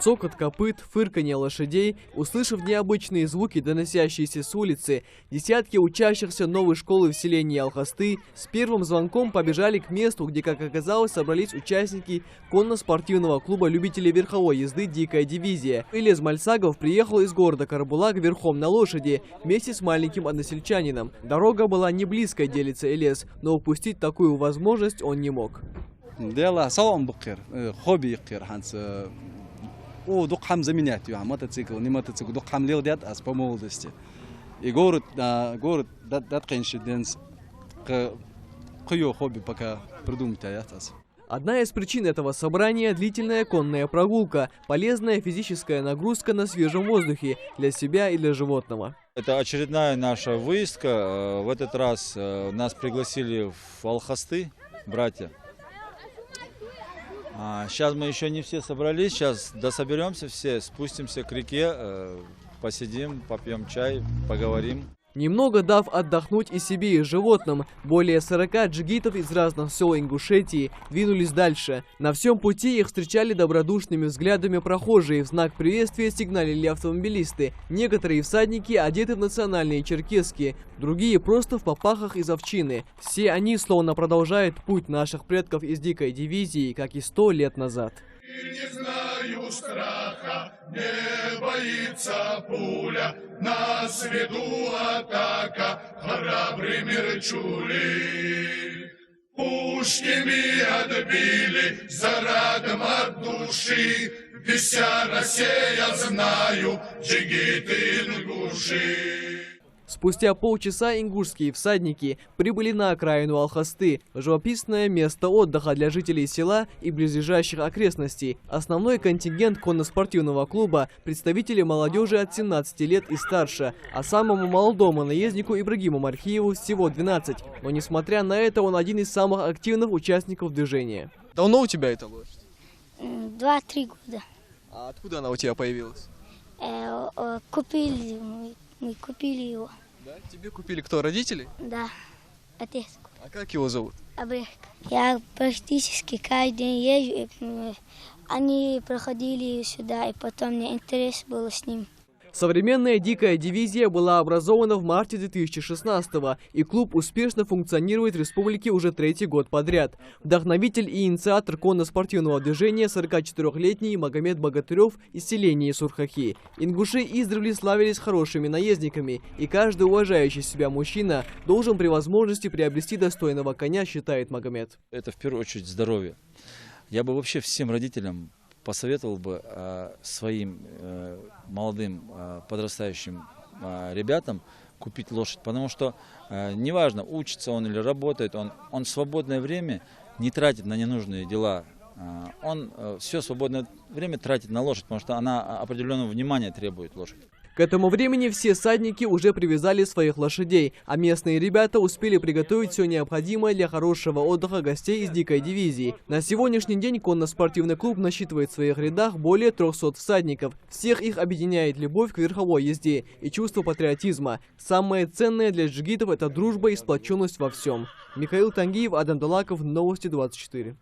Цокот копыт, фырканье лошадей, услышав необычные звуки, доносящиеся с улицы, десятки учащихся новой школы в селении Алхасты с первым звонком побежали к месту, где, как оказалось, собрались участники конно-спортивного клуба любителей верховой езды «Дикая дивизия». Элиас Мальсагов приехал из города Карабулак верхом на лошади вместе с маленьким односельчанином. Дорога была не близкой, делится Элиас, но упустить такую возможность он не мог. О, дух хам заменять, мотоцикл, не мотоцикл, дух хам лил дед, а по молодости. И город дат конечно денс кое хобби пока придумать аятас. Одна из причин этого собрания – длительная конная прогулка, полезная физическая нагрузка на свежем воздухе для себя и для животного. Это очередная наша выездка. В этот раз нас пригласили в Алхасты, братья. Сейчас мы еще не все собрались, сейчас дособеремся все, спустимся к реке, посидим, попьем чай, поговорим. Немного дав отдохнуть и себе, и животным, более 40 джигитов из разных сел Ингушетии двинулись дальше. На всем пути их встречали добродушными взглядами прохожие, в знак приветствия сигналили автомобилисты. Некоторые всадники одеты в национальные черкесские, другие просто в попахах из овчины. Все они словно продолжают путь наших предков из дикой дивизии, как и 100 лет назад. Не знаю страха, не боится пуля, нас веду атака храбрыми рычули. Пушками отбили, зарадом от души, вся Россия знаю, джигиты ингуши. Спустя полчаса ингушские всадники прибыли на окраину Алхасты, живописное место отдыха для жителей села и близлежащих окрестностей. Основной контингент конно-спортивного клуба – представители молодежи от 17 лет и старше, а самому молодому наезднику Ибрагиму Мархиеву всего 12. Но несмотря на это, он один из самых активных участников движения. Давно у тебя эта лошадь? 2-3 года. А откуда она у тебя появилась? Мы купили его. Да? Тебе купили кто, родители? Да, отец. А как его зовут? Абрек. Я практически каждый день езжу. Они проходили сюда, и потом мне интерес был с ним. Современная дикая дивизия была образована в марте 2016-го, и клуб успешно функционирует в республике уже 3-й год подряд. Вдохновитель и инициатор конно-спортивного движения 44-летний Магомед Богатырев из селения Сурхахи. Ингуши издревле славились хорошими наездниками, и каждый уважающий себя мужчина должен при возможности приобрести достойного коня, считает Магомед. Это в первую очередь здоровье. Я бы вообще всем родителям посоветовал бы своим молодым подрастающим ребятам купить лошадь, потому что неважно, учится он или работает, он в свободное время не тратит на ненужные дела, он все свободное время тратит на лошадь, потому что она определенного внимания требует, лошадь. К этому времени все всадники уже привязали своих лошадей, а местные ребята успели приготовить все необходимое для хорошего отдыха гостей из дикой дивизии. На сегодняшний день конно-спортивный клуб насчитывает в своих рядах более 300 всадников. Всех их объединяет любовь к верховой езде и чувство патриотизма. Самое ценное для джигитов – это дружба и сплоченность во всем. Михаил Тангиев, Адам Далаков, Новости 24.